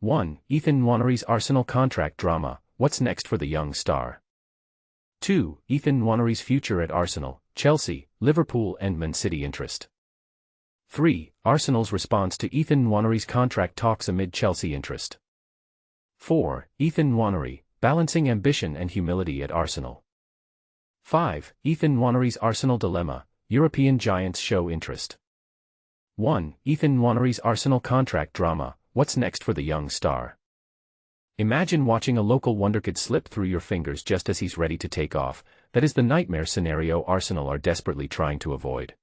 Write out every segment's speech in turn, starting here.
1. Ethan Nwaneri's Arsenal contract drama, what's next for the young star? 2. Ethan Nwaneri's future at Arsenal, Chelsea, Liverpool and Man City interest. 3. Arsenal's response to Ethan Nwaneri's contract talks amid Chelsea interest. 4. Ethan Nwaneri, balancing ambition and humility at Arsenal. 5. Ethan Nwaneri's Arsenal dilemma, European giants show interest. 1. Ethan Nwaneri's Arsenal contract drama, what's next for the young star? Imagine watching a local wonderkid slip through your fingers just as he's ready to take off. That is the nightmare scenario Arsenal are desperately trying to avoid.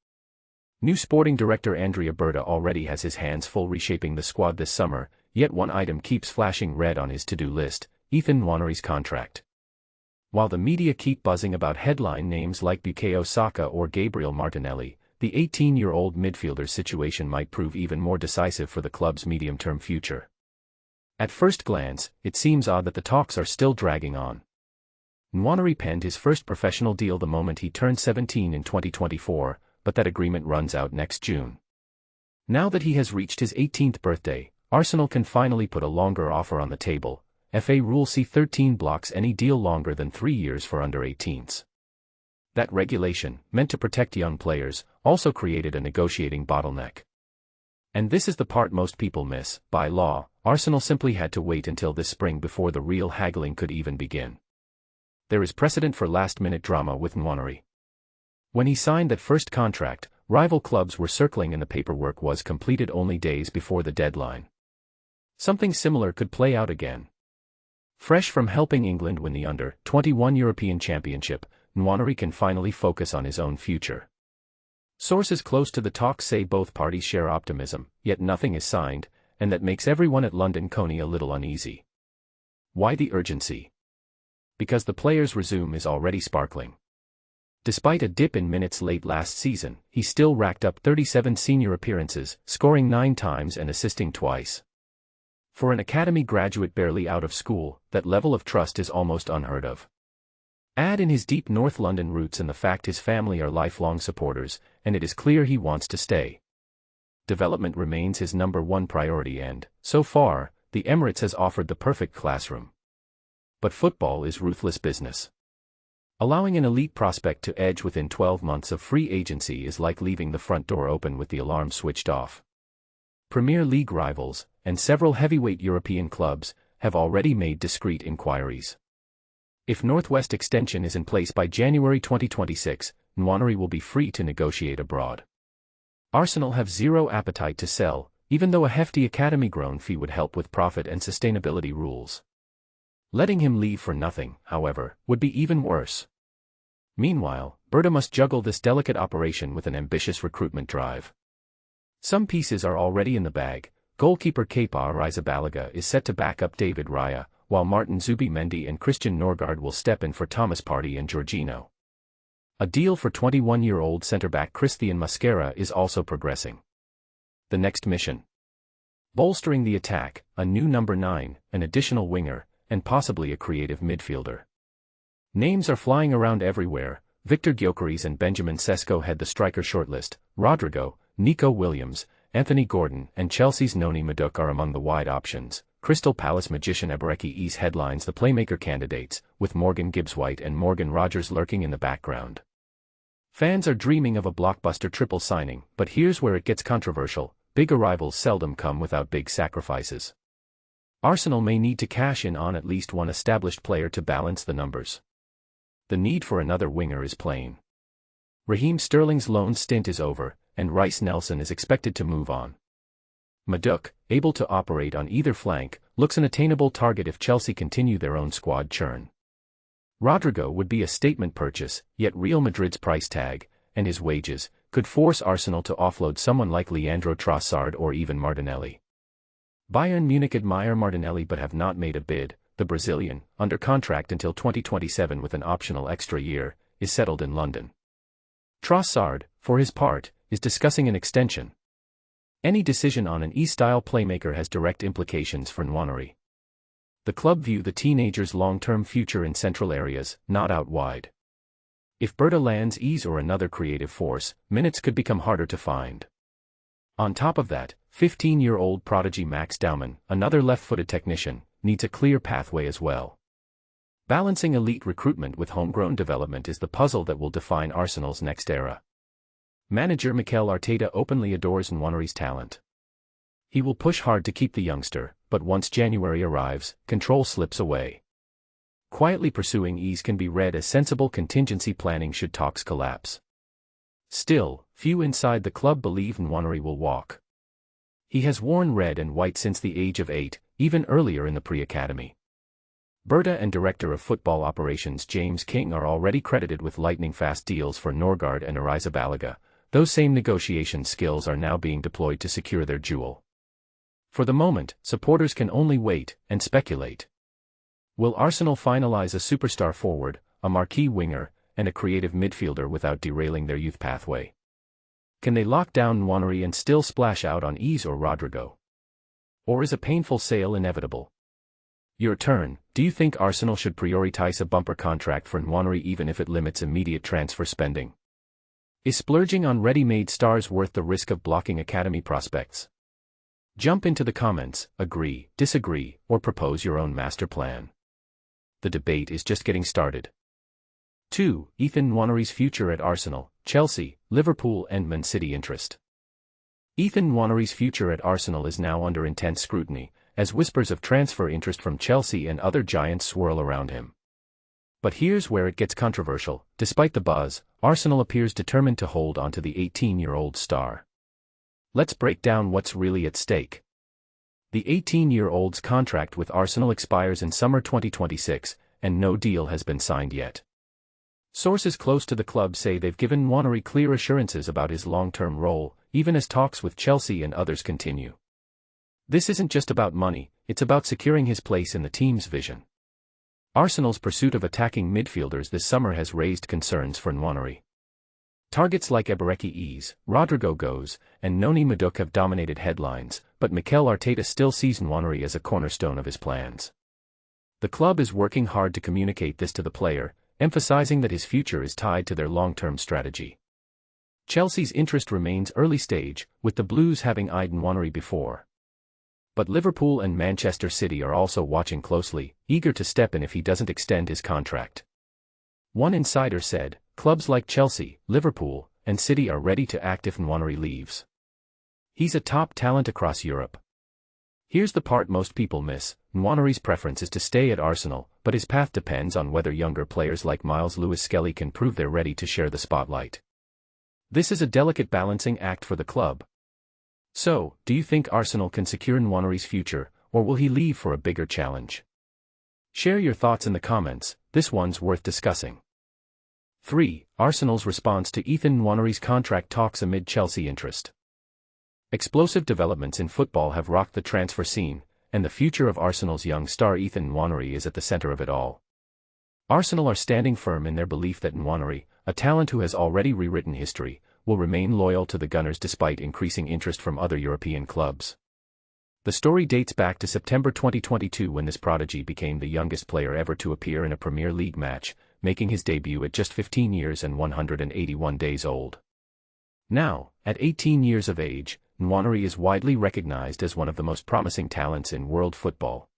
New sporting director Andrea Berta already has his hands full reshaping the squad this summer, yet one item keeps flashing red on his to-do list: Ethan Nwaneri's contract. While the media keep buzzing about headline names like Bukayo Saka or Gabriel Martinelli, the 18-year-old midfielder's situation might prove even more decisive for the club's medium-term future. At first glance, it seems odd that the talks are still dragging on. Nwaneri penned his first professional deal the moment he turned 17 in 2024, but that agreement runs out next June. Now that he has reached his 18th birthday, Arsenal can finally put a longer offer on the table. FA Rule C13 blocks any deal longer than 3 years for under-18s. That regulation, meant to protect young players, also created a negotiating bottleneck. And this is the part most people miss. By law, Arsenal simply had to wait until this spring before the real haggling could even begin. There is precedent for last-minute drama with Nwaneri. When he signed that first contract, rival clubs were circling and the paperwork was completed only days before the deadline. Something similar could play out again. Fresh from helping England win the Under-21 European Championship, Nwaneri can finally focus on his own future. Sources close to the talks say both parties share optimism, yet nothing is signed, and that makes everyone at London Coney a little uneasy. Why the urgency? Because the player's resume is already sparkling. Despite a dip in minutes late last season, he still racked up 37 senior appearances, scoring 9 times and assisting twice. For an academy graduate barely out of school, that level of trust is almost unheard of. Add in his deep North London roots and the fact his family are lifelong supporters, and it is clear he wants to stay. Development remains his #1 priority and, so far, the Emirates has offered the perfect classroom. But football is ruthless business. Allowing an elite prospect to edge within 12 months of free agency is like leaving the front door open with the alarm switched off. Premier League rivals, and several heavyweight European clubs, have already made discreet inquiries. If Northwest extension is in place by January 2026, Nwaneri will be free to negotiate abroad. Arsenal have zero appetite to sell, even though a hefty academy-grown fee would help with profit and sustainability rules. Letting him leave for nothing, however, would be even worse. Meanwhile, Berta must juggle this delicate operation with an ambitious recruitment drive. Some pieces are already in the bag. Goalkeeper Kepa Arrizabalaga is set to back up David Raya, while Martin Zubimendi and Christian Norgard will step in for Thomas Partey and Jorginho. A deal for 21-year-old centre-back Christian Mosquera is also progressing. The next mission: bolstering the attack, a new number 9, an additional winger, and possibly a creative midfielder. Names are flying around everywhere. Victor Gyökeres and Benjamin Sesko head the striker shortlist. Rodrigo, Nico Williams, Anthony Gordon and Chelsea's Noni Madueke are among the wide options. Crystal Palace magician Ebereki Eze headlines the playmaker candidates, with Morgan Gibbs-White and Morgan Rogers lurking in the background. Fans are dreaming of a blockbuster triple signing, but here's where it gets controversial: big arrivals seldom come without big sacrifices. Arsenal may need to cash in on at least one established player to balance the numbers. The need for another winger is plain. Raheem Sterling's loan stint is over, and Reiss Nelson is expected to move on. Madueke, able to operate on either flank, looks an attainable target if Chelsea continue their own squad churn. Rodrigo would be a statement purchase, yet Real Madrid's price tag, and his wages, could force Arsenal to offload someone like Leandro Trossard or even Martinelli. Bayern Munich admire Martinelli but have not made a bid. The Brazilian, under contract until 2027 with an optional extra year, is settled in London. Trossard, for his part, is discussing an extension. Any decision on an E-style playmaker has direct implications for Nwaneri. The club view the teenager's long-term future in central areas, not out wide. If Berta lands Eze or another creative force, minutes could become harder to find. On top of that, 15-year-old prodigy Max Daumann, another left-footed technician, needs a clear pathway as well. Balancing elite recruitment with homegrown development is the puzzle that will define Arsenal's next era. Manager Mikel Arteta openly adores Nwaneri's talent. He will push hard to keep the youngster, but once January arrives, control slips away. Quietly pursuing ease can be read as sensible contingency planning should talks collapse. Still, few inside the club believe Nwaneri will walk. He has worn red and white since the age of 8, even earlier in the pre-academy. Berta and Director of Football Operations James King are already credited with lightning-fast deals for Norgard and Arrizabalaga. Those same negotiation skills are now being deployed to secure their jewel. For the moment, supporters can only wait and speculate. Will Arsenal finalize a superstar forward, a marquee winger, and a creative midfielder without derailing their youth pathway? Can they lock down Nwaneri and still splash out on Ease or Rodrigo? Or is a painful sale inevitable? Your turn. Do you think Arsenal should prioritize a bumper contract for Nwaneri even if it limits immediate transfer spending? Is splurging on ready-made stars worth the risk of blocking academy prospects? Jump into the comments, agree, disagree, or propose your own master plan. The debate is just getting started. 2. Ethan Nwaneri's future at Arsenal, Chelsea, Liverpool and Man City interest. Ethan Nwaneri's future at Arsenal is now under intense scrutiny, as whispers of transfer interest from Chelsea and other giants swirl around him. But here's where it gets controversial. Despite the buzz, Arsenal appears determined to hold on to the 18-year-old star. Let's break down what's really at stake. The 18-year-old's contract with Arsenal expires in summer 2026, and no deal has been signed yet. Sources close to the club say they've given Nwaneri clear assurances about his long-term role, even as talks with Chelsea and others continue. This isn't just about money, it's about securing his place in the team's vision. Arsenal's pursuit of attacking midfielders this summer has raised concerns for Nwaneri. Targets like Ebereki Ease, Rodrigo Goes, and Noni Madueke have dominated headlines, but Mikel Arteta still sees Nwaneri as a cornerstone of his plans. The club is working hard to communicate this to the player, emphasizing that his future is tied to their long-term strategy. Chelsea's interest remains early stage, with the Blues having eyed Nwaneri before. But Liverpool and Manchester City are also watching closely, eager to step in if he doesn't extend his contract. One insider said, clubs like Chelsea, Liverpool, and City are ready to act if Nwaneri leaves. He's a top talent across Europe. Here's the part most people miss. Nwaneri's preference is to stay at Arsenal, but his path depends on whether younger players like Miles Lewis-Skelly can prove they're ready to share the spotlight. This is a delicate balancing act for the club. So, do you think Arsenal can secure Nwaneri's future, or will he leave for a bigger challenge? Share your thoughts in the comments, this one's worth discussing. 3. Arsenal's response to Ethan Nwaneri's contract talks amid Chelsea interest. Explosive developments in football have rocked the transfer scene, and the future of Arsenal's young star Ethan Nwaneri is at the center of it all. Arsenal are standing firm in their belief that Nwaneri, a talent who has already rewritten history, will remain loyal to the Gunners despite increasing interest from other European clubs. The story dates back to September 2022 when this prodigy became the youngest player ever to appear in a Premier League match, making his debut at just 15 years and 181 days old. Now, at 18 years of age, Nwaneri is widely recognized as one of the most promising talents in world football.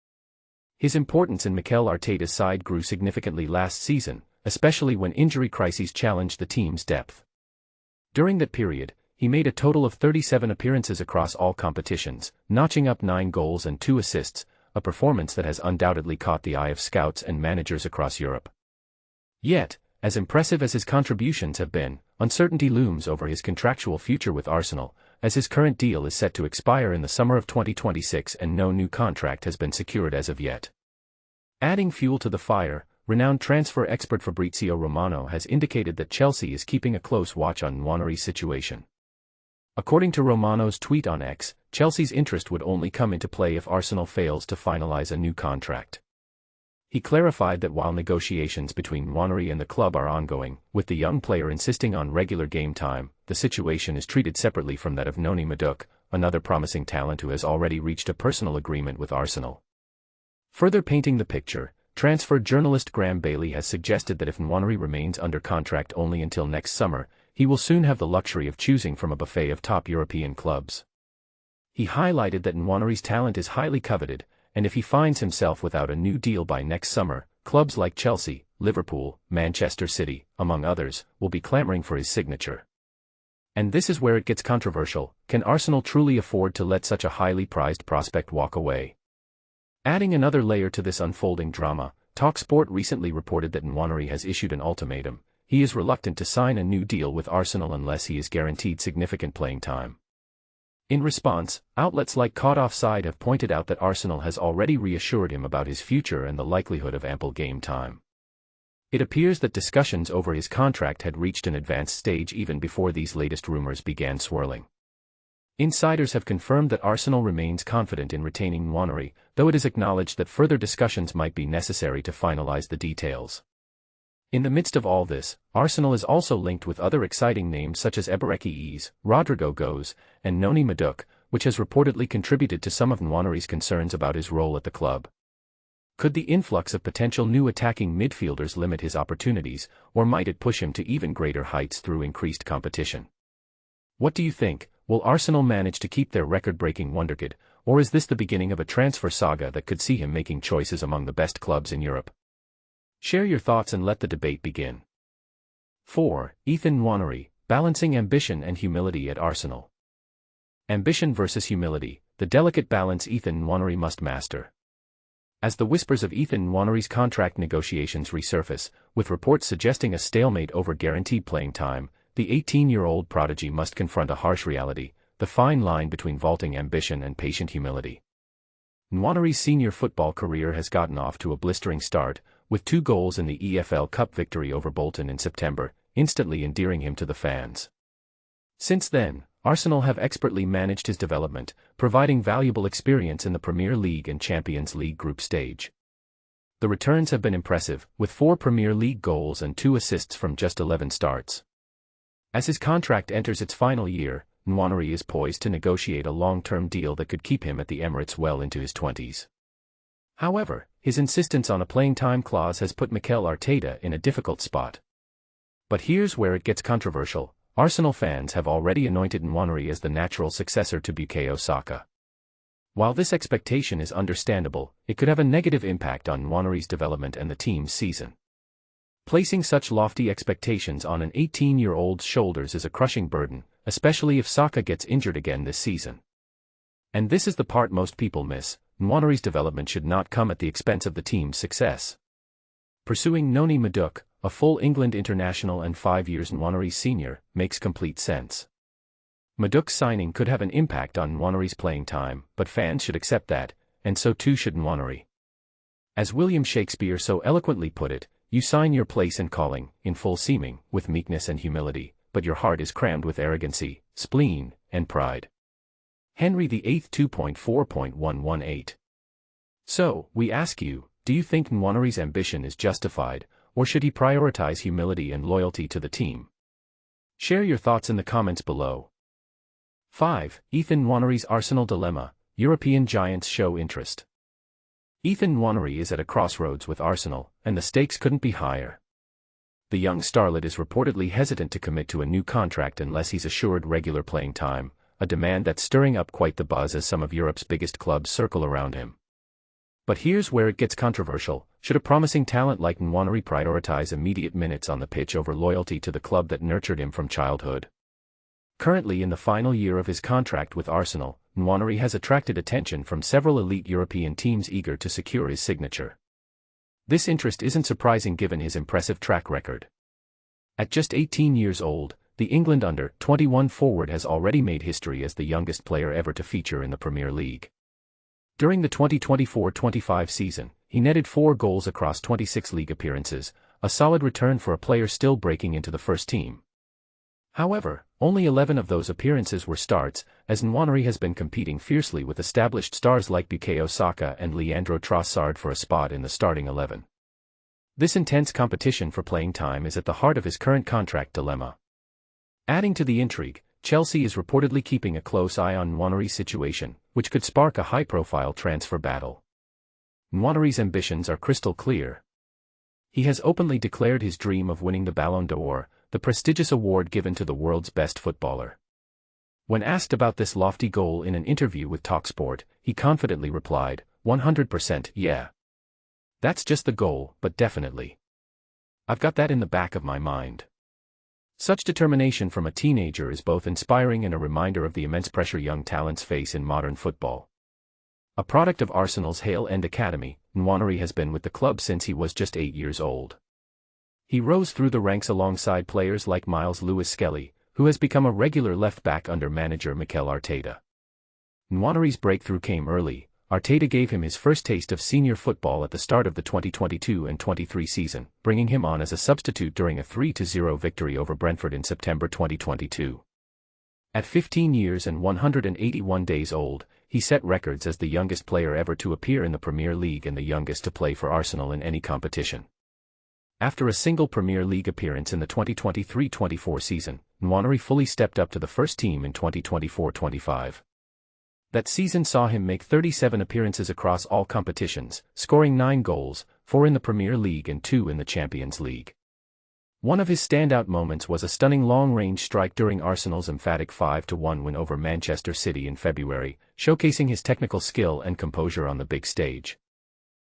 His importance in Mikel Arteta's side grew significantly last season, especially when injury crises challenged the team's depth. During that period, he made a total of 37 appearances across all competitions, notching up 9 goals and 2 assists, a performance that has undoubtedly caught the eye of scouts and managers across Europe. Yet, as impressive as his contributions have been, uncertainty looms over his contractual future with Arsenal, as his current deal is set to expire in the summer of 2026 and no new contract has been secured as of yet. Adding fuel to the fire, renowned transfer expert Fabrizio Romano has indicated that Chelsea is keeping a close watch on Nwaneri's situation. According to Romano's tweet on X, Chelsea's interest would only come into play if Arsenal fails to finalize a new contract. He clarified that while negotiations between Nwaneri and the club are ongoing, with the young player insisting on regular game time, the situation is treated separately from that of Noni Madueke, another promising talent who has already reached a personal agreement with Arsenal. Further painting the picture, transfer journalist Graham Bailey has suggested that if Nwaneri remains under contract only until next summer, he will soon have the luxury of choosing from a buffet of top European clubs. He highlighted that Nwaneri's talent is highly coveted, and if he finds himself without a new deal by next summer, clubs like Chelsea, Liverpool, Manchester City, among others, will be clamoring for his signature. And this is where it gets controversial: can Arsenal truly afford to let such a highly prized prospect walk away? Adding another layer to this unfolding drama, TalkSport recently reported that Nwaneri has issued an ultimatum. He is reluctant to sign a new deal with Arsenal unless he is guaranteed significant playing time. In response, outlets like Caught Offside have pointed out that Arsenal has already reassured him about his future and the likelihood of ample game time. It appears that discussions over his contract had reached an advanced stage even before these latest rumors began swirling. Insiders have confirmed that Arsenal remains confident in retaining Nwaneri, though it is acknowledged that further discussions might be necessary to finalize the details. In the midst of all this, Arsenal is also linked with other exciting names such as Eberechi, Rodrigo Goes, and Noni Madueke, which has reportedly contributed to some of Nwaneri's concerns about his role at the club. Could the influx of potential new attacking midfielders limit his opportunities, or might it push him to even greater heights through increased competition? What do you think? Will Arsenal manage to keep their record-breaking wonderkid, or is this the beginning of a transfer saga that could see him making choices among the best clubs in Europe? Share your thoughts and let the debate begin. 4. Ethan Nwaneri, balancing ambition and humility at Arsenal. Ambition versus humility, the delicate balance Ethan Nwaneri must master. As the whispers of Ethan Nwaneri's contract negotiations resurface, with reports suggesting a stalemate over guaranteed playing time, the 18-year-old prodigy must confront a harsh reality: the fine line between vaulting ambition and patient humility. Nwaneri's senior football career has gotten off to a blistering start, with 2 goals in the EFL Cup victory over Bolton in September, instantly endearing him to the fans. Since then, Arsenal have expertly managed his development, providing valuable experience in the Premier League and Champions League group stage. The returns have been impressive, with 4 Premier League goals and 2 assists from just 11 starts. As his contract enters its final year, Nwaneri is poised to negotiate a long-term deal that could keep him at the Emirates well into his 20s. However, his insistence on a playing time clause has put Mikel Arteta in a difficult spot. But here's where it gets controversial: Arsenal fans have already anointed Nwaneri as the natural successor to Bukayo Saka. While this expectation is understandable, it could have a negative impact on Nwaneri's development and the team's season. Placing such lofty expectations on an 18-year-old's shoulders is a crushing burden, especially if Saka gets injured again this season. And this is the part most people miss: Nwaneri's development should not come at the expense of the team's success. Pursuing Noni Madueke, a full England international and 5 years Nwaneri's senior, makes complete sense. Madueke's signing could have an impact on Nwaneri's playing time, but fans should accept that, and so too should Nwaneri. As William Shakespeare so eloquently put it, you sign your place and calling, in full seeming, with meekness and humility, but your heart is crammed with arrogancy, spleen, and pride. Henry VIII 2.4.118. So, we ask you, do you think Nwaneri's ambition is justified, or should he prioritize humility and loyalty to the team? Share your thoughts in the comments below. 5. Ethan Nwaneri's Arsenal dilemma: European giants show interest. Ethan Nwaneri is at a crossroads with Arsenal, and the stakes couldn't be higher. The young starlet is reportedly hesitant to commit to a new contract unless he's assured regular playing time, a demand that's stirring up quite the buzz as some of Europe's biggest clubs circle around him. But here's where it gets controversial: should a promising talent like Nwaneri prioritize immediate minutes on the pitch over loyalty to the club that nurtured him from childhood? Currently in the final year of his contract with Arsenal, Nwaneri has attracted attention from several elite European teams eager to secure his signature. This interest isn't surprising given his impressive track record. At just 18 years old, the England under-21 forward has already made history as the youngest player ever to feature in the Premier League. During the 2024-25 season, he netted 4 goals across 26 league appearances, a solid return for a player still breaking into the first team. However, only 11 of those appearances were starts, as Nwaneri has been competing fiercely with established stars like Bukayo Saka and Leandro Trossard for a spot in the starting 11. This intense competition for playing time is at the heart of his current contract dilemma. Adding to the intrigue, Chelsea is reportedly keeping a close eye on Nwaneri's situation, which could spark a high-profile transfer battle. Nwaneri's ambitions are crystal clear. He has openly declared his dream of winning the Ballon d'Or, the prestigious award given to the world's best footballer. When asked about this lofty goal in an interview with TalkSport, he confidently replied, 100% yeah. That's just the goal, but definitely. I've got that in the back of my mind. Such determination from a teenager is both inspiring and a reminder of the immense pressure young talents face in modern football. A product of Arsenal's Hale End Academy, Nwaneri has been with the club since he was just 8 years old. He rose through the ranks alongside players like Miles Lewis-Skelly, who has become a regular left-back under manager Mikel Arteta. Nwaneri's breakthrough came early. Arteta gave him his first taste of senior football at the start of the 2022 and 23 season, bringing him on as a substitute during a 3-0 victory over Brentford in September 2022. At 15 years and 181 days old, he set records as the youngest player ever to appear in the Premier League and the youngest to play for Arsenal in any competition. After a single Premier League appearance in the 2023-24 season, Nwaneri fully stepped up to the first team in 2024-25. That season saw him make 37 appearances across all competitions, scoring 9 goals, 4 in the Premier League and 2 in the Champions League. One of his standout moments was a stunning long-range strike during Arsenal's emphatic 5-1 win over Manchester City in February, showcasing his technical skill and composure on the big stage.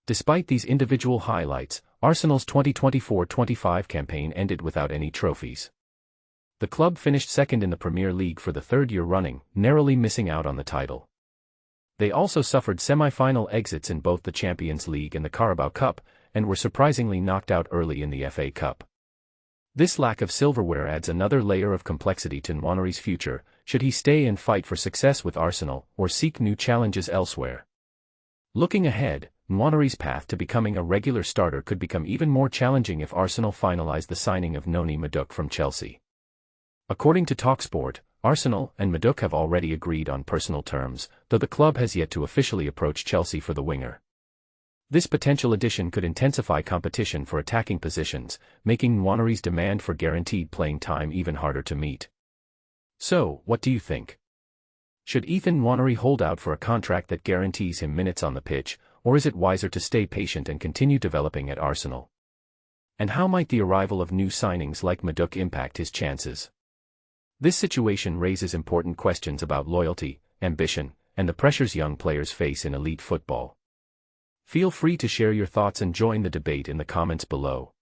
Despite these individual highlights, Arsenal's 2024-25 campaign ended without any trophies. The club finished second in the Premier League for the third year running, narrowly missing out on the title. They also suffered semi-final exits in both the Champions League and the Carabao Cup, and were surprisingly knocked out early in the FA Cup. This lack of silverware adds another layer of complexity to Nwaneri's future, should he stay and fight for success with Arsenal, or seek new challenges elsewhere. Looking ahead, Nwaneri's path to becoming a regular starter could become even more challenging if Arsenal finalize the signing of Noni Madueke from Chelsea. According to TalkSport, Arsenal and Madueke have already agreed on personal terms, though the club has yet to officially approach Chelsea for the winger. This potential addition could intensify competition for attacking positions, making Nwaneri's demand for guaranteed playing time even harder to meet. So, what do you think? Should Ethan Nwaneri hold out for a contract that guarantees him minutes on the pitch, or is it wiser to stay patient and continue developing at Arsenal? And how might the arrival of new signings like Madueke impact his chances? This situation raises important questions about loyalty, ambition, and the pressures young players face in elite football. Feel free to share your thoughts and join the debate in the comments below.